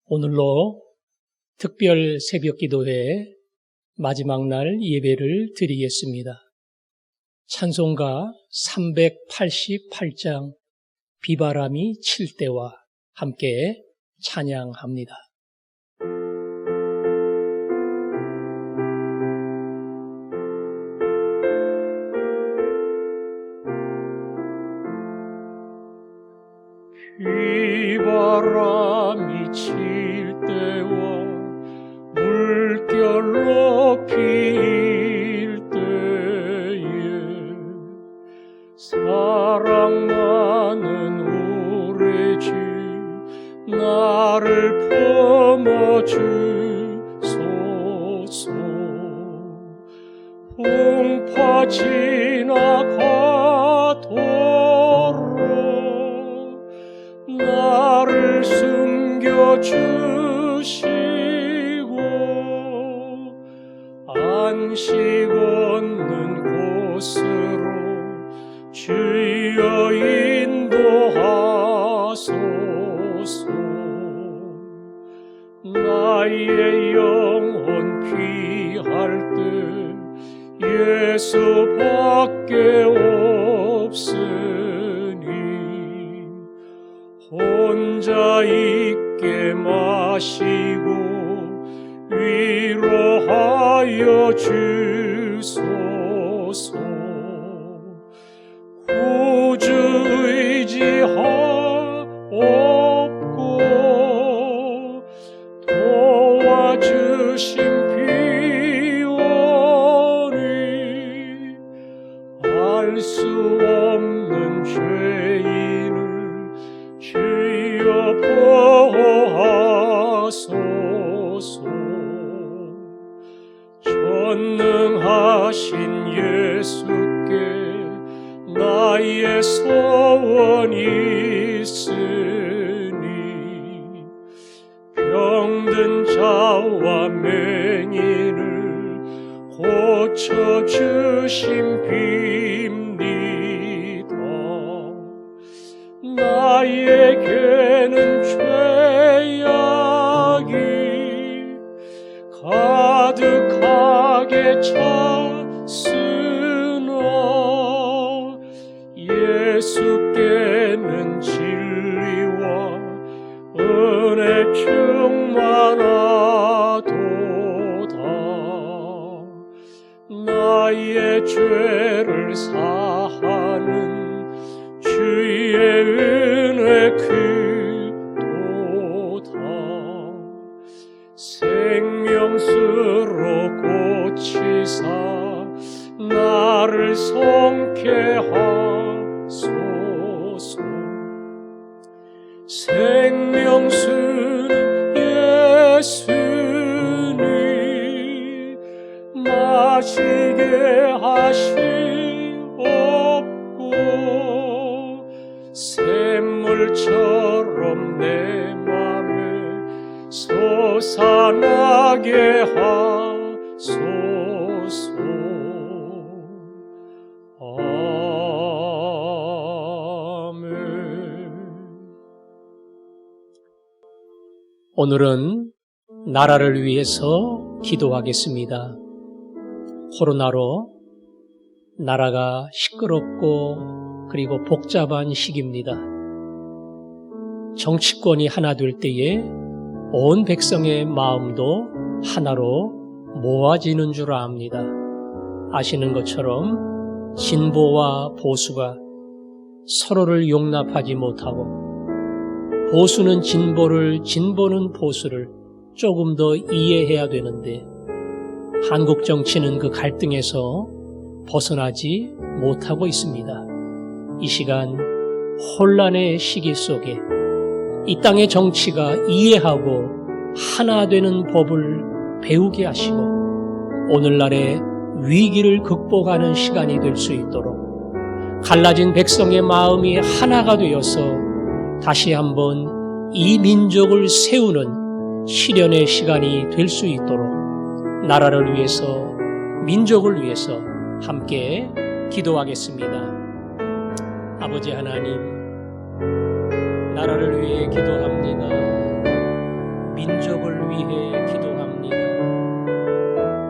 오늘로 특별 새벽기도회 마지막 날 예배를 드리겠습니다. 찬송가 388장 비바람이 칠 때와 함께 찬양합니다. 비바람이 칠 때와 물결 높일 때에 사랑 많은 우리 주 나를 품어주소서. 풍파 지나가도록 나를 숨겨주시고 안식 얻는 곳으로 주여 인도하소서. 나의 영혼 피할 때 예수밖에 없으니 혼자 있게 마시고 위로하여 주소서. 구주 의지하옵고 도와주신 비오니 알 수 없는 죄인을 주여 보호하소서. 전능하신 예수께 나의 소원이 있으니 병든 자와 맹인을 고쳐주신 빕니다. 나에게는 죄악이 가득하게 찼으나 예수께는 진리와 은혜 충만하도다. 나의 죄를 사하는 주의 은혜 크도다. 생명수로 고치사 나를 성케 하소서. 생명수는 예수니 마시게 하시옵고 샘물처럼 내 맘에 솟아나게 하소서. 오늘은 나라를 위해서 기도하겠습니다. 코로나로 나라가 시끄럽고 그리고 복잡한 시기입니다. 정치권이 하나 될 때에 온 백성의 마음도 하나로 모아지는 줄 압니다. 아시는 것처럼 진보와 보수가 서로를 용납하지 못하고 보수는 진보를, 진보는 보수를 조금 더 이해해야 되는데 한국 정치는 그 갈등에서 벗어나지 못하고 있습니다. 이 시간 혼란의 시기 속에 이 땅의 정치가 이해하고 하나 되는 법을 배우게 하시고 오늘날의 위기를 극복하는 시간이 될 수 있도록 갈라진 백성의 마음이 하나가 되어서 다시 한번 이 민족을 세우는 실현의 시간이 될 수 있도록 나라를 위해서 민족을 위해서 함께 기도하겠습니다. 아버지 하나님, 나라를 위해 기도합니다. 민족을 위해 기도합니다.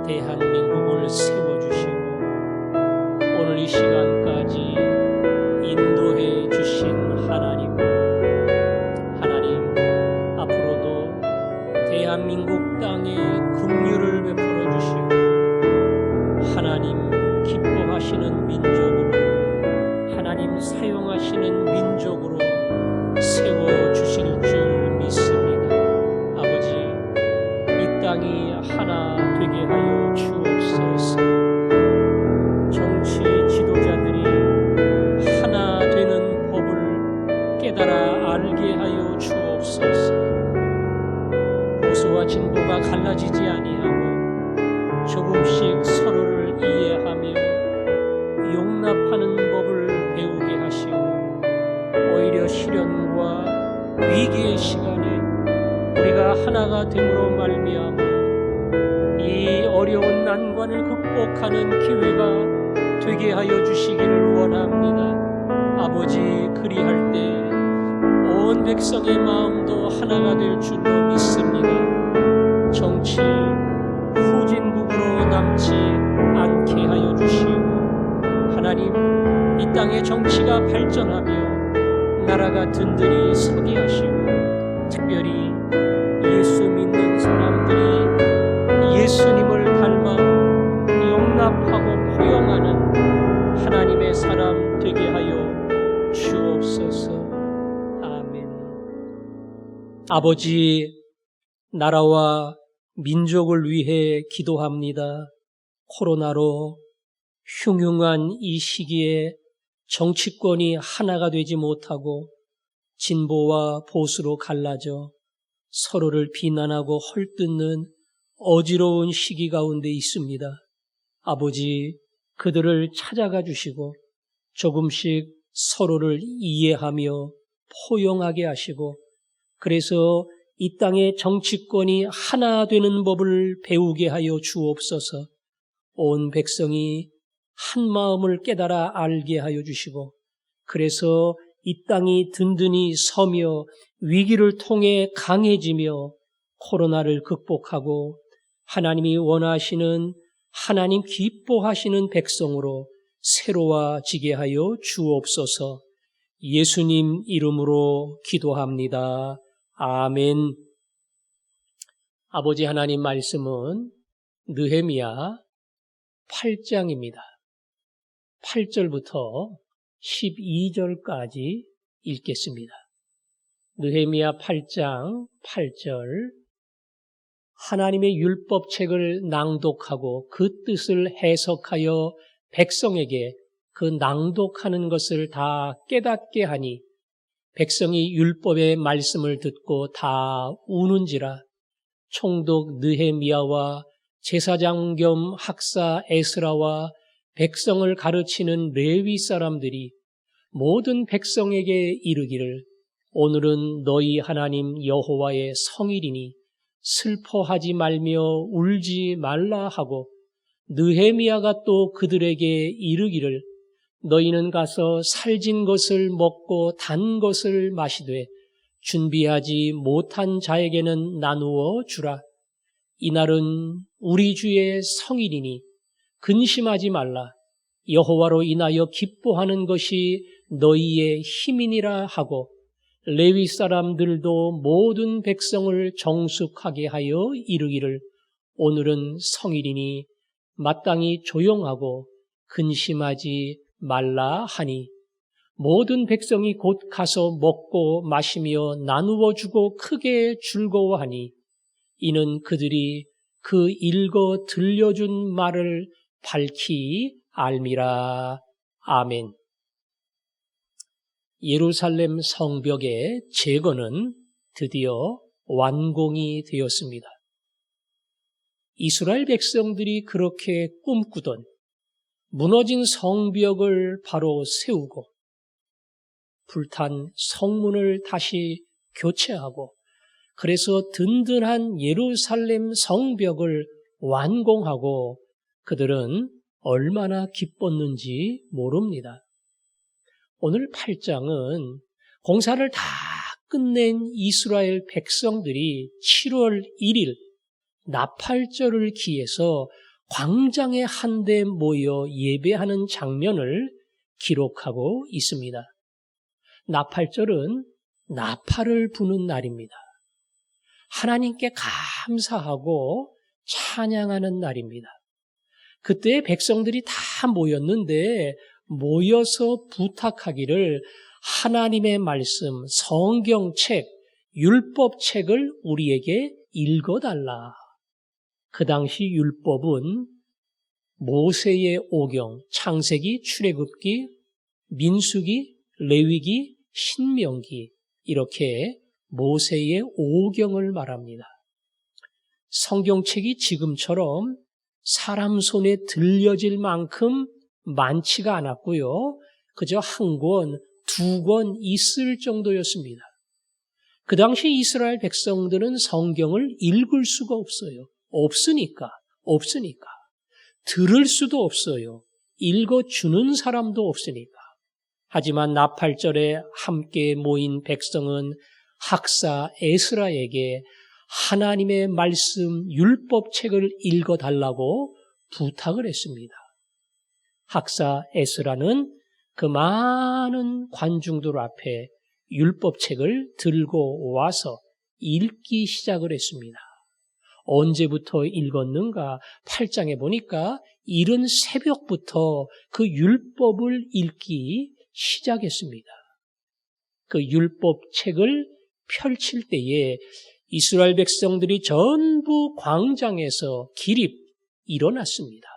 대한민국을 세워주시고 오늘 이 시간까지 인도해 주신 하나님, 앞으로도 대한민국 땅에 긍휼을 베풀어 주시고 하나님 기뻐하시는 민족으로, 하나님 사용하시는 민족으로 세워주실 줄 믿습니다. 아버지, 이 땅이 하나 되게 하여 주옵소서. 정치 지도자들이 하나 되는 법을 깨달아 알게 하여 주옵소서. 보수와 진보가 갈라지지 아니하고 조금씩 서로를 이해하며 용납하는 법을 배우게 하시고 오히려 시련과 위기의 시간에 우리가 하나가 됨으로 말미암아 이 어려운 난관을 극복하는 기회가 되게 하여 주시기를 원합니다. 아버지, 그리할 때 온 백성의 마음도 하나가 될 줄로 믿습니다. 정치 후진국으로 남지 않게 하여 주시고 하나님, 이 땅의 정치가 발전하며 나라가 든든히 서게 하시고 특별히 예수 믿는 사람들이 예수님을 닮아 용납하고 포용하는 하나님의 사람 되게 하여 주옵소서. 아멘. 아버지, 나라와 민족을 위해 기도합니다. 코로나로 흉흉한 이 시기에 정치권이 하나가 되지 못하고 진보와 보수로 갈라져 서로를 비난하고 헐뜯는 어지러운 시기 가운데 있습니다. 아버지, 그들을 찾아가 주시고 조금씩 서로를 이해하며 포용하게 하시고 그래서 이 땅의 정치권이 하나 되는 법을 배우게 하여 주옵소서. 온 백성이 한 마음을 깨달아 알게 하여 주시고 그래서 이 땅이 든든히 서며 위기를 통해 강해지며 코로나를 극복하고 하나님이 원하시는, 하나님 기뻐하시는 백성으로 새로워지게 하여 주옵소서. 예수님 이름으로 기도합니다. 아멘. 아버지 하나님 말씀은 느헤미야 8장입니다. 8절부터 12절까지 읽겠습니다. 느헤미야 8장 8절. 하나님의 율법책을 낭독하고 그 뜻을 해석하여 백성에게 그 낭독하는 것을 다 깨닫게 하니 백성이 율법의 말씀을 듣고 다 우는지라. 총독 느헤미야와 제사장 겸 학사 에스라와 백성을 가르치는 레위 사람들이 모든 백성에게 이르기를 오늘은 너희 하나님 여호와의 성일이니 슬퍼하지 말며 울지 말라 하고 느헤미야가 또 그들에게 이르기를 너희는 가서 살진 것을 먹고 단 것을 마시되 준비하지 못한 자에게는 나누어 주라. 이날은 우리 주의 성일이니 근심하지 말라. 여호와로 인하여 기뻐하는 것이 너희의 힘이니라 하고 레위 사람들도 모든 백성을 정숙하게 하여 이르기를 오늘은 성일이니 마땅히 조용하고 근심하지 말라 하니 모든 백성이 곧 가서 먹고 마시며 나누어 주고 크게 즐거워하니 이는 그들이 그 읽어 들려준 말을 밝히 알미라. 아멘. 예루살렘 성벽의 재건은 드디어 완공이 되었습니다. 이스라엘 백성들이 그렇게 꿈꾸던 무너진 성벽을 바로 세우고 불탄 성문을 다시 교체하고 그래서 든든한 예루살렘 성벽을 완공하고 그들은 얼마나 기뻤는지 모릅니다. 오늘 8장은 공사를 다 끝낸 이스라엘 백성들이 7월 1일 나팔절을 기해서 광장에 한데 모여 예배하는 장면을 기록하고 있습니다. 나팔절은 나팔을 부는 날입니다. 하나님께 감사하고 찬양하는 날입니다. 그때 백성들이 다 모였는데 모여서 부탁하기를 하나님의 말씀, 성경책, 율법책을 우리에게 읽어달라. 그 당시 율법은 모세의 오경, 창세기, 출애굽기, 민수기, 레위기, 신명기 이렇게 모세의 오경을 말합니다. 성경책이 지금처럼 사람 손에 들려질 만큼 많지가 않았고요. 그저 한 권, 두 권 있을 정도였습니다. 그 당시 이스라엘 백성들은 성경을 읽을 수가 없어요. 없으니까. 들을 수도 없어요. 읽어주는 사람도 없으니까. 하지만 나팔절에 함께 모인 백성은 학사 에스라에게 하나님의 말씀 율법책을 읽어달라고 부탁을 했습니다. 학사 에스라는 그 많은 관중들 앞에 율법책을 들고 와서 읽기 시작을 했습니다. 언제부터 읽었는가? 8장에 보니까 이른 새벽부터 그 율법을 읽기 시작했습니다. 그 율법책을 펼칠 때에 이스라엘 백성들이 전부 광장에서 기립 일어났습니다.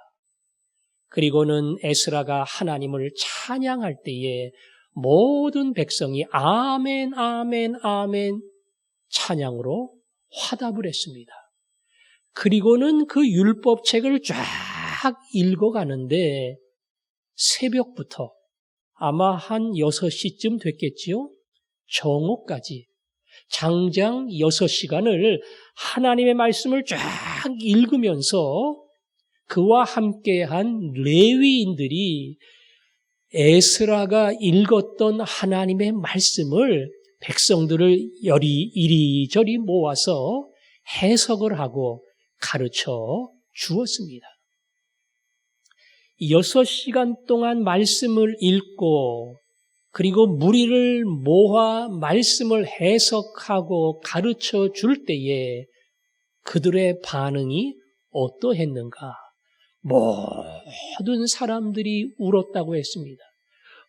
그리고는 에스라가 하나님을 찬양할 때에 모든 백성이 아멘, 아멘, 아멘 찬양으로 화답을 했습니다. 그리고는 그 율법책을 쫙 읽어가는데 새벽부터 아마 한 6시쯤 됐겠지요? 정오까지 장장 6시간을 하나님의 말씀을 쫙 읽으면서 그와 함께한 레위인들이 에스라가 읽었던 하나님의 말씀을 백성들을 이리저리 모아서 해석을 하고 가르쳐 주었습니다. 6시간 동안 말씀을 읽고 그리고 무리를 모아 말씀을 해석하고 가르쳐 줄 때에 그들의 반응이 어떠했는가? 모든 사람들이 울었다고 했습니다.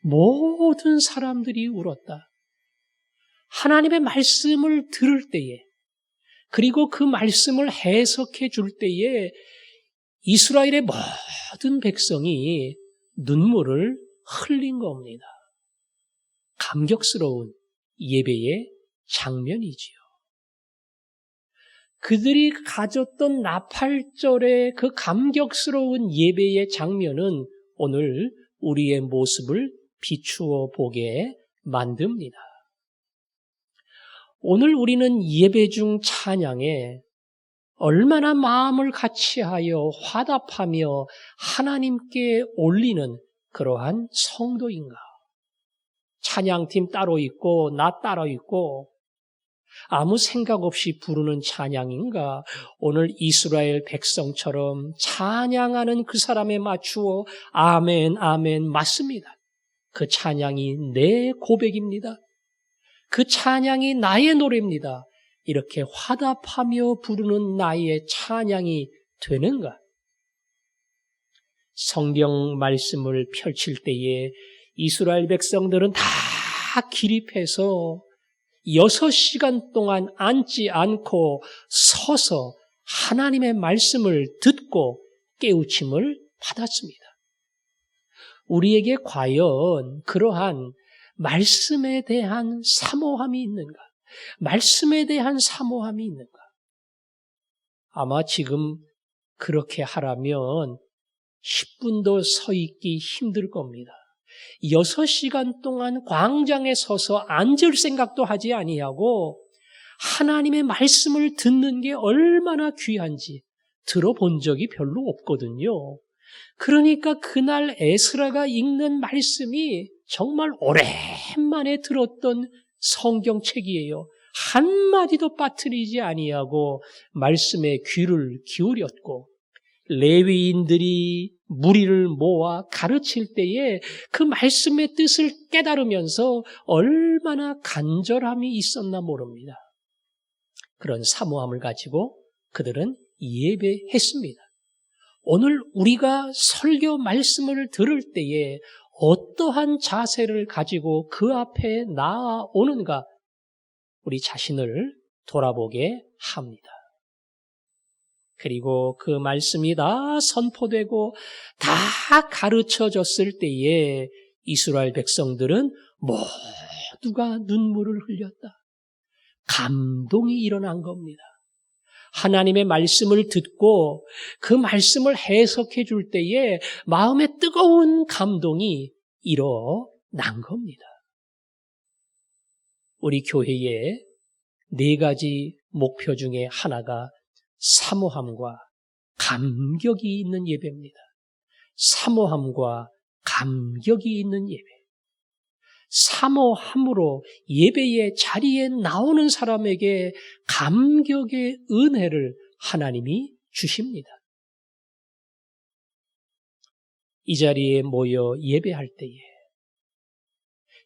모든 사람들이 울었다. 하나님의 말씀을 들을 때에 그리고 그 말씀을 해석해 줄 때에 이스라엘의 모든 백성이 눈물을 흘린 겁니다. 감격스러운 예배의 장면이지요. 그들이 가졌던 나팔절의 그 감격스러운 예배의 장면은 오늘 우리의 모습을 비추어 보게 만듭니다. 오늘 우리는 예배 중 찬양에 얼마나 마음을 같이하여 화답하며 하나님께 올리는 그러한 성도인가? 찬양팀 따로 있고 나 따로 있고 아무 생각 없이 부르는 찬양인가? 오늘 이스라엘 백성처럼 찬양하는 그 사람에 맞추어 아멘, 아멘 맞습니다. 그 찬양이 내 고백입니다. 그 찬양이 나의 노래입니다. 이렇게 화답하며 부르는 나의 찬양이 되는가? 성경 말씀을 펼칠 때에 이스라엘 백성들은 다 기립해서 6시간 동안 앉지 않고 서서 하나님의 말씀을 듣고 깨우침을 받았습니다. 우리에게 과연 그러한 말씀에 대한 사모함이 있는가? 말씀에 대한 사모함이 있는가? 아마 지금 그렇게 하라면 10분도 서 있기 힘들 겁니다. 6시간 동안 광장에 서서 앉을 생각도 하지 아니하고 하나님의 말씀을 듣는 게 얼마나 귀한지 들어본 적이 별로 없거든요. 그러니까 그날 에스라가 읽는 말씀이 정말 오랜만에 들었던 성경책이에요. 한마디도 빠뜨리지 아니하고 말씀에 귀를 기울였고 레위인들이 무리를 모아 가르칠 때에 그 말씀의 뜻을 깨달으면서 얼마나 간절함이 있었나 모릅니다. 그런 사모함을 가지고 그들은 예배했습니다. 오늘 우리가 설교 말씀을 들을 때에 어떠한 자세를 가지고 그 앞에 나아오는가 우리 자신을 돌아보게 합니다. 그리고 그 말씀이 다 선포되고 다 가르쳐졌을 때에 이스라엘 백성들은 모두가 눈물을 흘렸다. 감동이 일어난 겁니다. 하나님의 말씀을 듣고 그 말씀을 해석해 줄 때에 마음에 뜨거운 감동이 일어난 겁니다. 우리 교회에 4가지 목표 중에 하나가 사모함과 감격이 있는 예배입니다. 사모함과 감격이 있는 예배. 사모함으로 예배의 자리에 나오는 사람에게 감격의 은혜를 하나님이 주십니다. 이 자리에 모여 예배할 때에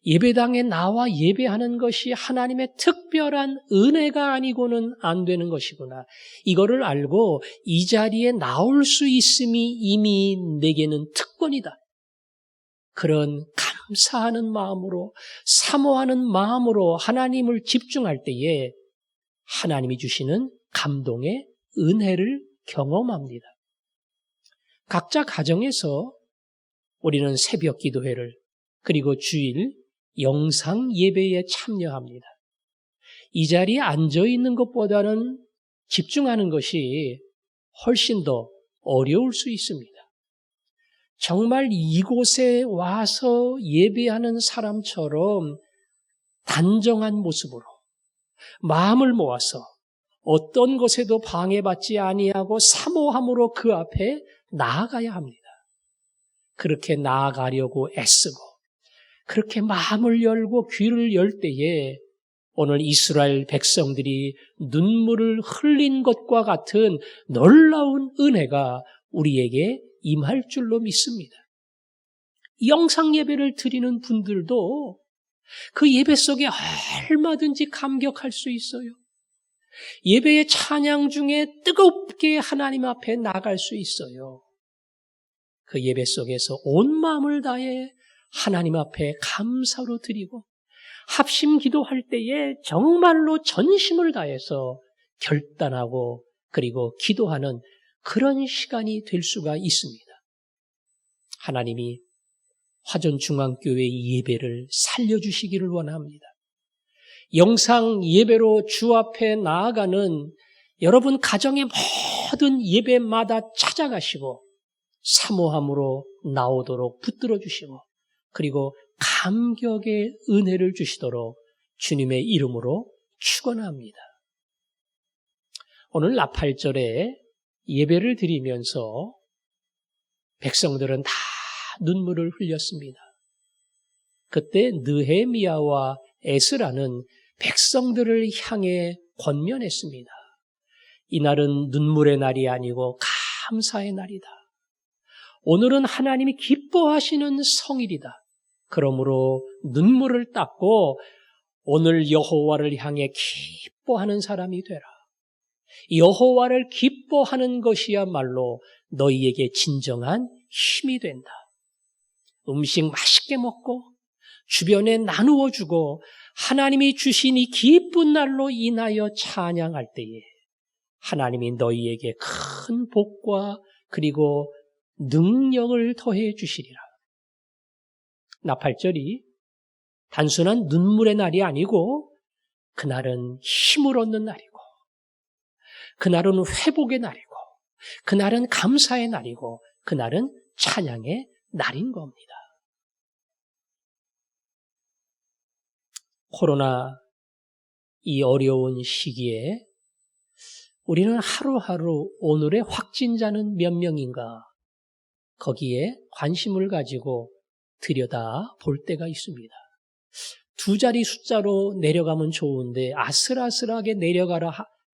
예배당에 나와 예배하는 것이 하나님의 특별한 은혜가 아니고는 안 되는 것이구나. 이거를 알고 이 자리에 나올 수 있음이 이미 내게는 특권이다. 그런 감사하는 마음으로 사모하는 마음으로 하나님을 집중할 때에 하나님이 주시는 감동의 은혜를 경험합니다. 각자 가정에서 우리는 새벽 기도회를 그리고 주일 영상 예배에 참여합니다. 이 자리에 앉아 있는 것보다는 집중하는 것이 훨씬 더 어려울 수 있습니다. 정말 이곳에 와서 예배하는 사람처럼 단정한 모습으로 마음을 모아서 어떤 것에도 방해받지 아니하고 사모함으로 그 앞에 나아가야 합니다. 그렇게 나아가려고 애쓰고 그렇게 마음을 열고 귀를 열 때에 오늘 이스라엘 백성들이 눈물을 흘린 것과 같은 놀라운 은혜가 우리에게 임할 줄로 믿습니다. 영상 예배를 드리는 분들도 그 예배 속에 얼마든지 감격할 수 있어요. 예배의 찬양 중에 뜨겁게 하나님 앞에 나갈 수 있어요. 그 예배 속에서 온 마음을 다해 하나님 앞에 감사로 드리고 합심 기도할 때에 정말로 전심을 다해서 결단하고 그리고 기도하는 그런 시간이 될 수가 있습니다. 하나님이 화전중앙교회의 예배를 살려주시기를 원합니다. 영상 예배로 주 앞에 나아가는 여러분 가정의 모든 예배마다 찾아가시고 사모함으로 나오도록 붙들어 주시고 그리고 감격의 은혜를 주시도록 주님의 이름으로 축원합니다. 오늘 나팔절에 예배를 드리면서 백성들은 다 눈물을 흘렸습니다. 그때 느헤미야와 에스라는 백성들을 향해 권면했습니다. 이날은 눈물의 날이 아니고 감사의 날이다. 오늘은 하나님이 기뻐하시는 성일이다. 그러므로 눈물을 닦고 오늘 여호와를 향해 기뻐하는 사람이 되라. 여호와를 기뻐하는 것이야말로 너희에게 진정한 힘이 된다. 음식 맛있게 먹고 주변에 나누어 주고 하나님이 주신 이 기쁜 날로 인하여 찬양할 때에 하나님이 너희에게 큰 복과 그리고 능력을 더해 주시리라. 나팔절이 단순한 눈물의 날이 아니고 그날은 힘을 얻는 날이고 그날은 회복의 날이고 그날은 감사의 날이고 그날은 찬양의 날인 겁니다. 코로나 이 어려운 시기에 우리는 하루하루 오늘의 확진자는 몇 명인가 거기에 관심을 가지고 들여다 볼 때가 있습니다. 두 자리 숫자로 내려가면 좋은데 아슬아슬하게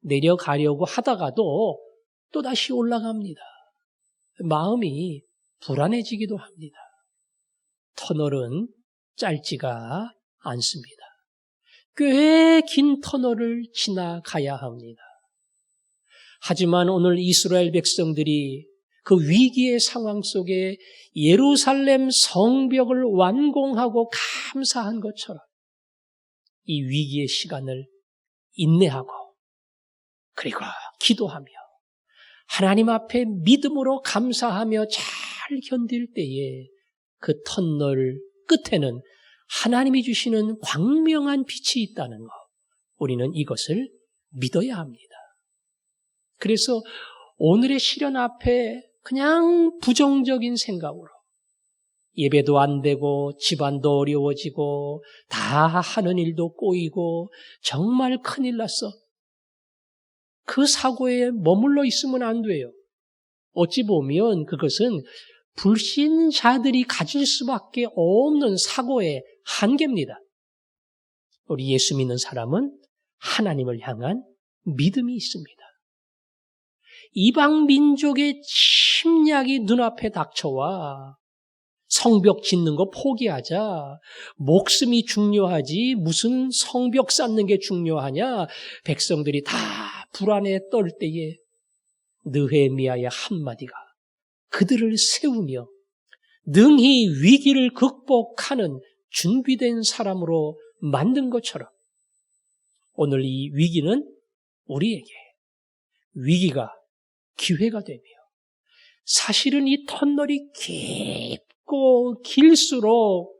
내려가려고 하다가도 또다시 올라갑니다. 마음이 불안해지기도 합니다. 터널은 짧지가 않습니다. 꽤 긴 터널을 지나가야 합니다. 하지만 오늘 이스라엘 백성들이 그 위기의 상황 속에 예루살렘 성벽을 완공하고 감사한 것처럼 이 위기의 시간을 인내하고 그리고 기도하며 하나님 앞에 믿음으로 감사하며 잘 견딜 때에 그 터널 끝에는 하나님이 주시는 광명한 빛이 있다는 것, 우리는 이것을 믿어야 합니다. 그래서 오늘의 시련 앞에 그냥 부정적인 생각으로 예배도 안 되고 집안도 어려워지고 다 하는 일도 꼬이고 정말 큰일 났어. 그 사고에 머물러 있으면 안 돼요. 어찌 보면 그것은 불신자들이 가질 수밖에 없는 사고의 한계입니다. 우리 예수 믿는 사람은 하나님을 향한 믿음이 있습니다. 이방 민족의 침략이 눈앞에 닥쳐와 성벽 짓는 거 포기하자. 목숨이 중요하지 무슨 성벽 쌓는 게 중요하냐. 백성들이 다 불안에 떨 때에 느헤미야의 한마디가 그들을 세우며 능히 위기를 극복하는 준비된 사람으로 만든 것처럼 오늘 이 위기는 우리에게 위기가 기회가 되며 사실은 이 터널이 깊고 길수록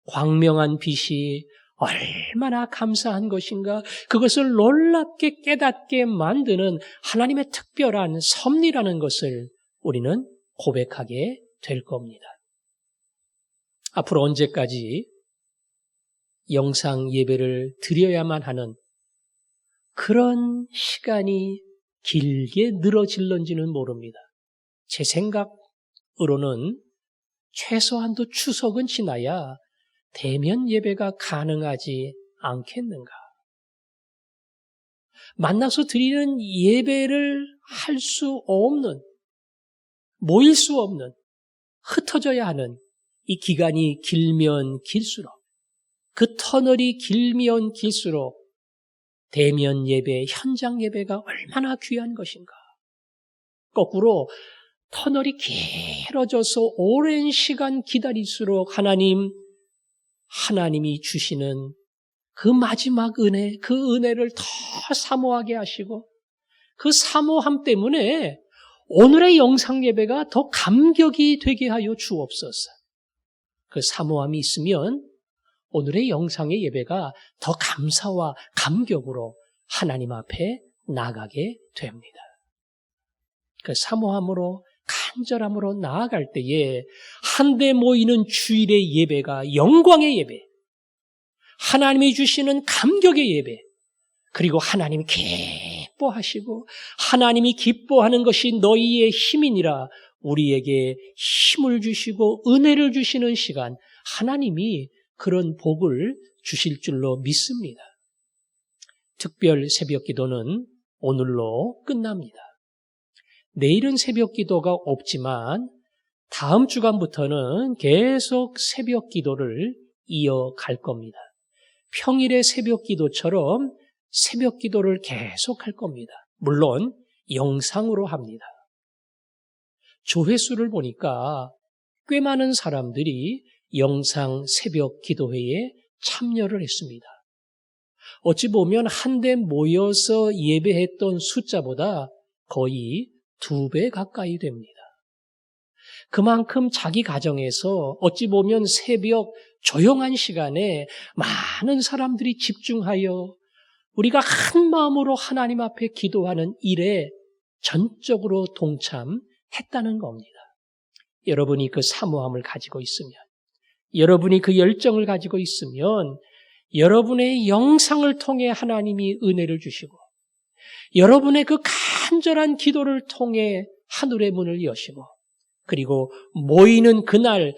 광명한 빛이 얼마나 감사한 것인가 그것을 놀랍게 깨닫게 만드는 하나님의 특별한 섭리라는 것을 우리는 고백하게 될 겁니다. 앞으로 언제까지 영상 예배를 드려야만 하는 그런 시간이 길게 늘어질런지는 모릅니다. 제 생각으로는 최소한도 추석은 지나야 대면 예배가 가능하지 않겠는가. 만나서 드리는 예배를 할 수 없는, 모일 수 없는, 흩어져야 하는 이 기간이 길면 길수록 그 터널이 길면 길수록 대면 예배, 현장 예배가 얼마나 귀한 것인가. 거꾸로 터널이 길어져서 오랜 시간 기다릴수록 하나님이 주시는 그 마지막 은혜, 그 은혜를 더 사모하게 하시고 그 사모함 때문에 오늘의 영상 예배가 더 감격이 되게 하여 주옵소서. 그 사모함이 있으면 오늘의 영상의 예배가 더 감사와 감격으로 하나님 앞에 나아가게 됩니다. 그 사모함으로 간절함으로 나아갈 때에 한데 모이는 주일의 예배가 영광의 예배, 하나님이 주시는 감격의 예배, 그리고 하나님이 기뻐하시고 하나님이 기뻐하는 것이 너희의 힘이니라 우리에게 힘을 주시고 은혜를 주시는 시간, 하나님이 그런 복을 주실 줄로 믿습니다. 특별 새벽 기도는 오늘로 끝납니다. 내일은 새벽 기도가 없지만 다음 주간부터는 계속 새벽 기도를 이어갈 겁니다. 평일의 새벽 기도처럼 새벽 기도를 계속 할 겁니다. 물론 영상으로 합니다. 조회수를 보니까 꽤 많은 사람들이 영상 새벽 기도회에 참여를 했습니다. 어찌 보면 한데 모여서 예배했던 숫자보다 거의 2배 가까이 됩니다. 그만큼 자기 가정에서 어찌 보면 새벽 조용한 시간에 많은 사람들이 집중하여 우리가 한 마음으로 하나님 앞에 기도하는 일에 전적으로 동참했다는 겁니다. 여러분이 그 사모함을 가지고 있으면, 여러분이 그 열정을 가지고 있으면 여러분의 영상을 통해 하나님이 은혜를 주시고 여러분의 그 간절한 기도를 통해 하늘의 문을 여시고 그리고 모이는 그날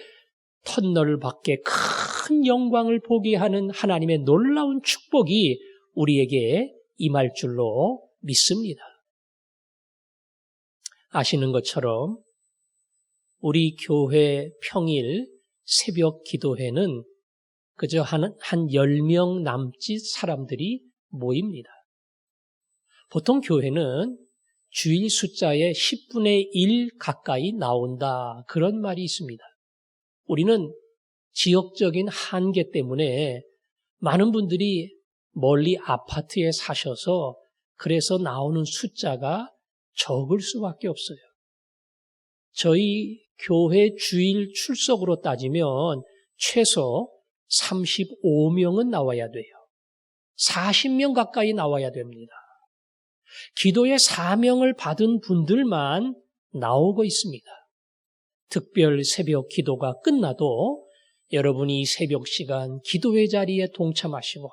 터널 밖에 큰 영광을 보게 하는 하나님의 놀라운 축복이 우리에게 임할 줄로 믿습니다. 아시는 것처럼 우리 교회 평일 새벽 기도회는 그저 한 10명 남짓 사람들이 모입니다. 보통 교회는 주일 숫자의 10분의 1 가까이 나온다. 그런 말이 있습니다. 우리는 지역적인 한계 때문에 많은 분들이 멀리 아파트에 사셔서 그래서 나오는 숫자가 적을 수밖에 없어요. 저희 교회 주일 출석으로 따지면 최소 35명은 나와야 돼요. 40명 가까이 나와야 됩니다. 기도의 사명을 받은 분들만 나오고 있습니다. 특별 새벽 기도가 끝나도 여러분이 이 새벽 시간 기도의 자리에 동참하시고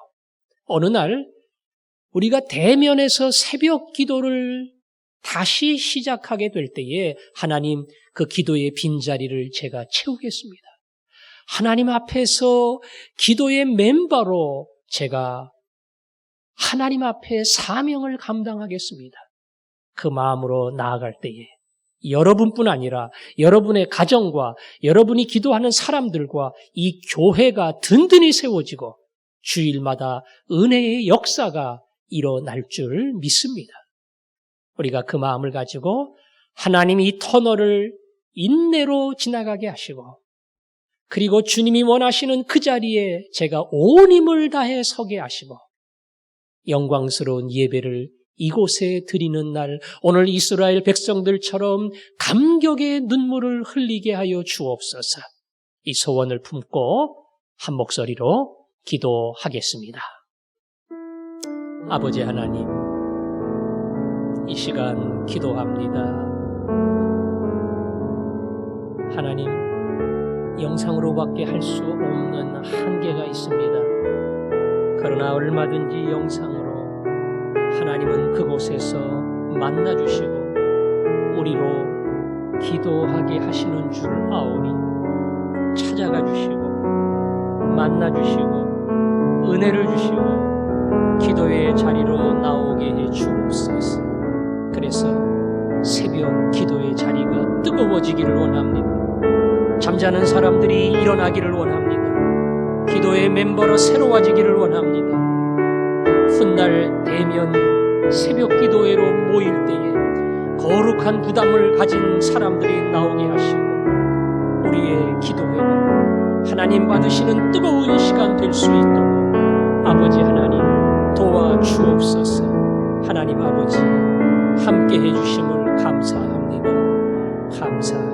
어느 날 우리가 대면에서 새벽 기도를 다시 시작하게 될 때에 하나님 그 기도의 빈자리를 제가 채우겠습니다. 하나님 앞에서 기도의 멤버로 제가 하나님 앞에 사명을 감당하겠습니다. 그 마음으로 나아갈 때에 여러분뿐 아니라 여러분의 가정과 여러분이 기도하는 사람들과 이 교회가 든든히 세워지고 주일마다 은혜의 역사가 일어날 줄 믿습니다. 우리가 그 마음을 가지고 하나님이 이 터널을 인내로 지나가게 하시고 그리고 주님이 원하시는 그 자리에 제가 온 힘을 다해 서게 하시고 영광스러운 예배를 이곳에 드리는 날 오늘 이스라엘 백성들처럼 감격의 눈물을 흘리게 하여 주옵소서. 이 소원을 품고 한 목소리로 기도하겠습니다. 아버지 하나님, 이 시간 기도합니다. 하나님, 영상으로밖에 할 수 없는 한계가 있습니다. 그러나 얼마든지 영상으로 하나님은 그곳에서 만나주시고 우리로 기도하게 하시는 줄 아오니 찾아가 주시고 만나주시고 은혜를 주시고 기도의 자리로 나오게 해 주옵소서. 그래서 새벽 기도의 자리가 뜨거워지기를 원합니다. 잠자는 사람들이 일어나기를 원합니다. 기도의 멤버로 새로워지기를 원합니다. 훗날 대면 새벽 기도회로 모일 때에 거룩한 부담을 가진 사람들이 나오게 하시고 우리의 기도회가 하나님 받으시는 뜨거운 시간 될 수 있도록 아버지 하나님 도와주옵소서. 하나님 아버지 함께 해주심을 감사합니다. 감사합니다.